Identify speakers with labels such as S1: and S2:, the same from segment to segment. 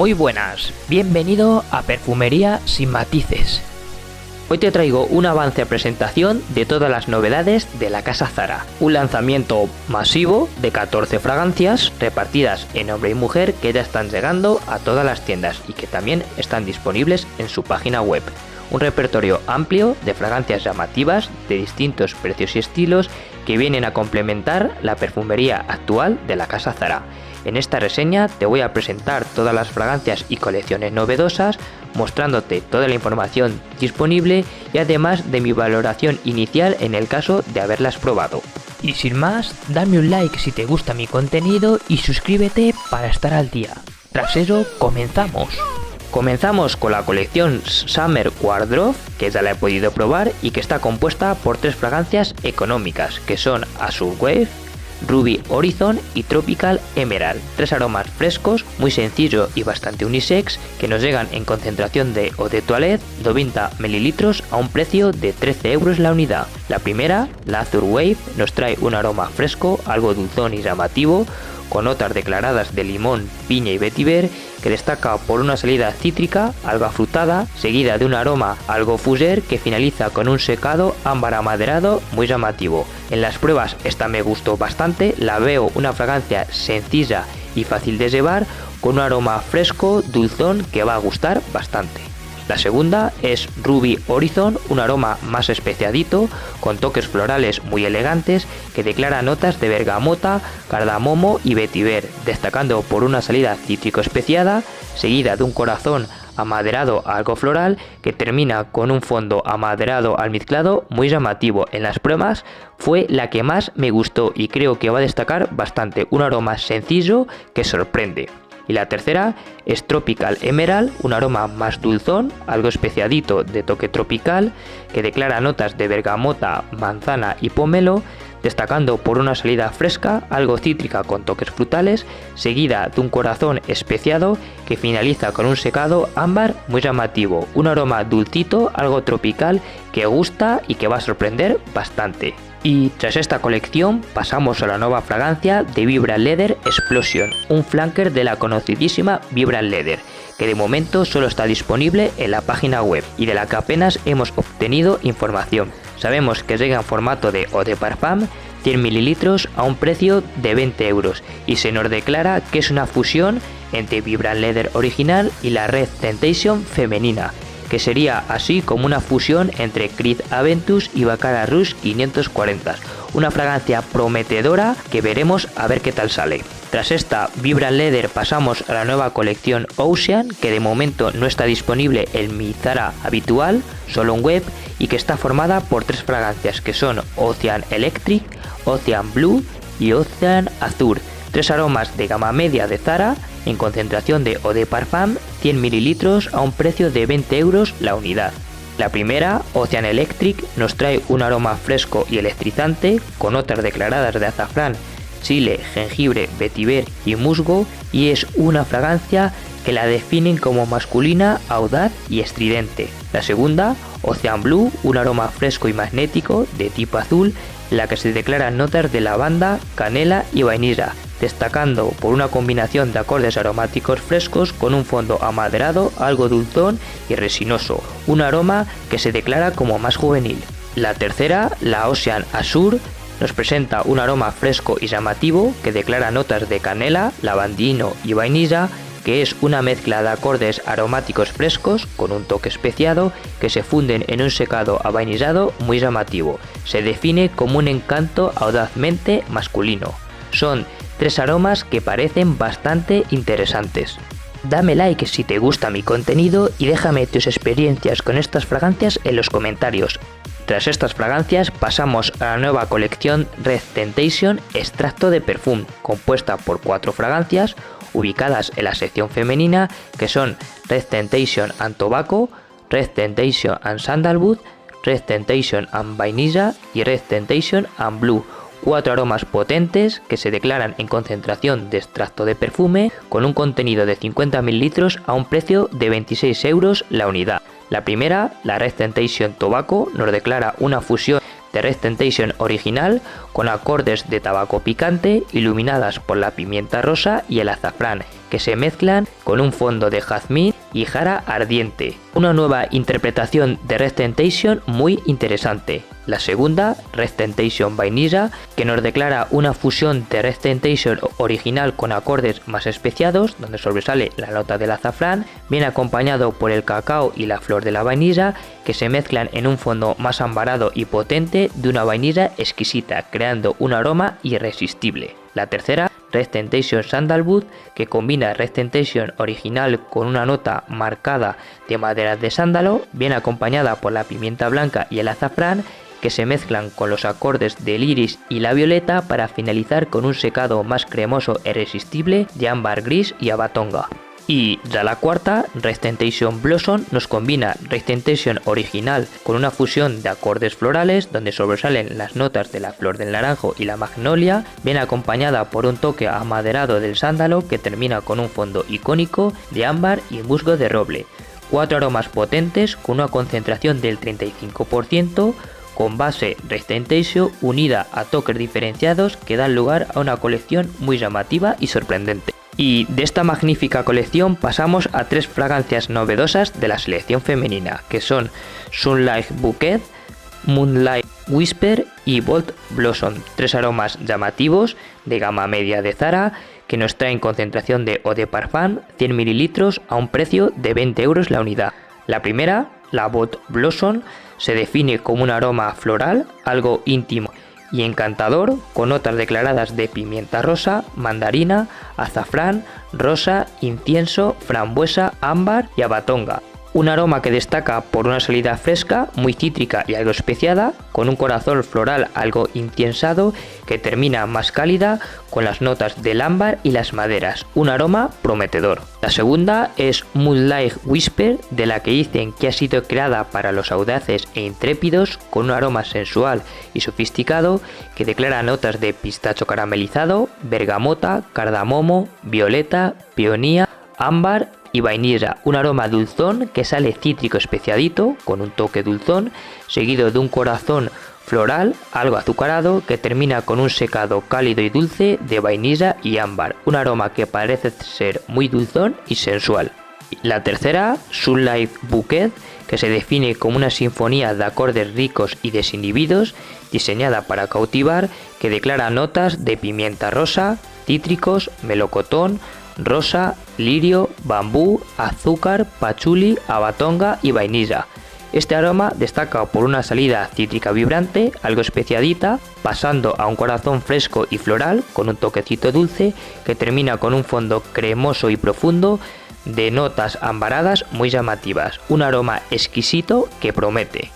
S1: Muy buenas, bienvenido a Perfumería sin matices. Hoy te traigo un avance a presentación de todas las novedades de la casa Zara. Un lanzamiento masivo de 14 fragancias repartidas en hombre y mujer que ya están llegando a todas las tiendas y que también están disponibles en su página web. Un repertorio amplio de fragancias llamativas de distintos precios y estilos que vienen a complementar la perfumería actual de la casa Zara. En esta reseña te voy a presentar todas las fragancias y colecciones novedosas, mostrándote toda la información disponible y además de mi valoración inicial en el caso de haberlas probado. Y sin más, dame un like si te gusta mi contenido y suscríbete para estar al día. Tras eso, comenzamos. Comenzamos con la colección Summer Wardrobe, que ya la he podido probar y que está compuesta por 3 fragancias económicas, que son Azure Wave, Ruby Horizon y Tropical Emerald. 3 aromas frescos, muy sencillos y bastante unisex, que nos llegan en concentración de eau de toilette 90 ml a un precio de 13 € la unidad. La primera, la Azure Wave, nos trae un aroma fresco, algo dulzón y llamativo, con notas declaradas de limón, piña y vetiver, que destaca por una salida cítrica, algo afrutada, seguida de un aroma algo fuser que finaliza con un secado ámbar amaderado muy llamativo. En las pruebas esta me gustó bastante, la veo una fragancia sencilla y fácil de llevar, con un aroma fresco, dulzón que va a gustar bastante. La segunda es Ruby Horizon, un aroma más especiadito, con toques florales muy elegantes, que declara notas de bergamota, cardamomo y vetiver, destacando por una salida cítrico especiada, seguida de un corazón amaderado algo floral, que termina con un fondo amaderado almizclado muy llamativo. En las pruebas fue la que más me gustó y creo que va a destacar bastante, un aroma sencillo que sorprende. Y la tercera es Tropical Emerald, un aroma más dulzón, algo especiadito de toque tropical, que declara notas de bergamota, manzana y pomelo, destacando por una salida fresca, algo cítrica con toques frutales, seguida de un corazón especiado que finaliza con un secado ámbar muy llamativo, un aroma dulcito, algo tropical que gusta y que va a sorprender bastante. Y tras esta colección pasamos a la nueva fragancia de Vibrant Leather Explosion, un flanker de la conocidísima Vibrant Leather, que de momento solo está disponible en la página web y de la que apenas hemos obtenido información. Sabemos que llega en formato de eau de parfum, 100 ml a un precio de 20 € y se nos declara que es una fusión entre Vibrant Leather original y la Red Temptation femenina, que sería así como una fusión entre Creed Aventus y Baccarat Rouge 540, una fragancia prometedora que veremos a ver qué tal sale. Tras esta Vibrant Leather pasamos a la nueva colección Ocean, que de momento no está disponible en mi Zara habitual, solo en web, y que está formada por 3 fragancias que son Ocean Electric, Ocean Blue y Ocean Azure. 3 aromas de gama media de Zara en concentración de eau de parfum, 100 ml a un precio de 20 € la unidad. La primera, Ocean Electric, nos trae un aroma fresco y electrizante con notas declaradas de azafrán, chile, jengibre, vetiver y musgo, y es una fragancia que la definen como masculina, audaz y estridente. La segunda, Ocean Blue, un aroma fresco y magnético de tipo azul, en la que se declaran notas de lavanda, canela y vainilla, destacando por una combinación de acordes aromáticos frescos con un fondo amaderado, algo dulzón y resinoso, un aroma que se declara como más juvenil. La tercera, la Ocean Azure, nos presenta un aroma fresco y llamativo que declara notas de canela, lavandino y vainilla, que es una mezcla de acordes aromáticos frescos con un toque especiado que se funden en un secado avainillado muy llamativo. Se define como un encanto audazmente masculino. Son 3 aromas que parecen bastante interesantes. Dame like si te gusta mi contenido y déjame tus experiencias con estas fragancias en los comentarios. Tras estas fragancias pasamos a la nueva colección Red Temptation Extracto de Perfume, compuesta por 4 fragancias ubicadas en la sección femenina, que son Red Temptation and Tobacco, Red Temptation and Sandalwood, Red Temptation and Vainilla y Red Temptation and Blue. 4 aromas potentes que se declaran en concentración de extracto de perfume con un contenido de 50 ml a un precio de 26 € la unidad. La primera, la Red Temptation Tobacco, nos declara una fusión de Red Temptation original con acordes de tabaco picante iluminadas por la pimienta rosa y el azafrán, que se mezclan con un fondo de jazmín y jara ardiente. Una nueva interpretación de Red Temptation muy interesante. La segunda, Red Temptation Vainilla, que nos declara una fusión de Red Temptation original con acordes más especiados, donde sobresale la nota del azafrán, viene acompañado por el cacao y la flor de la vainilla, que se mezclan en un fondo más ambarado y potente de una vainilla exquisita, creando un aroma irresistible. La tercera, Red Temptation Sandalwood, que combina Red Temptation original con una nota marcada de maderas de sándalo, viene acompañada por la pimienta blanca y el azafrán, que se mezclan con los acordes del iris y la violeta para finalizar con un secado más cremoso e irresistible de ámbar gris y abatonga. Y ya la cuarta, Red Temptation Blossom, nos combina Red Temptation original con una fusión de acordes florales donde sobresalen las notas de la flor del naranjo y la magnolia, viene acompañada por un toque amaderado del sándalo que termina con un fondo icónico de ámbar y musgo de roble. 4 aromas potentes con una concentración del 35%, con base Red Temptation unida a toques diferenciados que dan lugar a una colección muy llamativa y sorprendente. Y de esta magnífica colección pasamos a 3 fragancias novedosas de la selección femenina, que son Sunlight Bouquet, Moonlight Whisper y Bold Blossom, 3 aromas llamativos de gama media de Zara que nos traen concentración de eau de parfum 100 ml a un precio de 20 € la unidad. La primera, la Bold Blossom, se define como un aroma floral, algo íntimo y encantador, con notas declaradas de pimienta rosa, mandarina, azafrán, rosa, incienso, frambuesa, ámbar y abatonga. Un aroma que destaca por una salida fresca, muy cítrica y algo especiada, con un corazón floral algo inciensado que termina más cálida con las notas del ámbar y las maderas, un aroma prometedor. La segunda es Moonlight Whisper, de la que dicen que ha sido creada para los audaces e intrépidos, con un aroma sensual y sofisticado que declara notas de pistacho caramelizado, bergamota, cardamomo, violeta, peonía, ámbar y vainilla, un aroma dulzón que sale cítrico especiadito con un toque dulzón, seguido de un corazón floral algo azucarado que termina con un secado cálido y dulce de vainilla y ámbar, un aroma que parece ser muy dulzón y sensual. La tercera, Sunlight Bouquet, que se define como una sinfonía de acordes ricos y desinhibidos, diseñada para cautivar, que declara notas de pimienta rosa, cítricos, melocotón, rosa, lirio, bambú, azúcar, pachuli, abatonga y vainilla. Este aroma destaca por una salida cítrica vibrante, algo especiadita, pasando a un corazón fresco y floral con un toquecito dulce que termina con un fondo cremoso y profundo de notas ambaradas muy llamativas, un aroma exquisito que promete.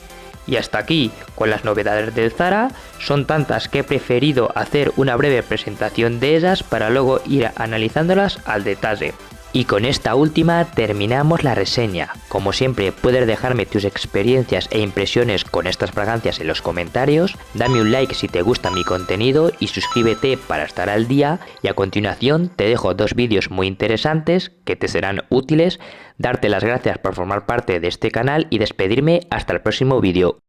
S1: Y hasta aquí con las novedades del Zara, son tantas que he preferido hacer una breve presentación de ellas para luego ir analizándolas al detalle. Y con esta última terminamos la reseña. Como siempre, puedes dejarme tus experiencias e impresiones con estas fragancias en los comentarios, dame un like si te gusta mi contenido y suscríbete para estar al día, y a continuación te dejo 2 vídeos muy interesantes que te serán útiles, darte las gracias por formar parte de este canal y despedirme hasta el próximo vídeo.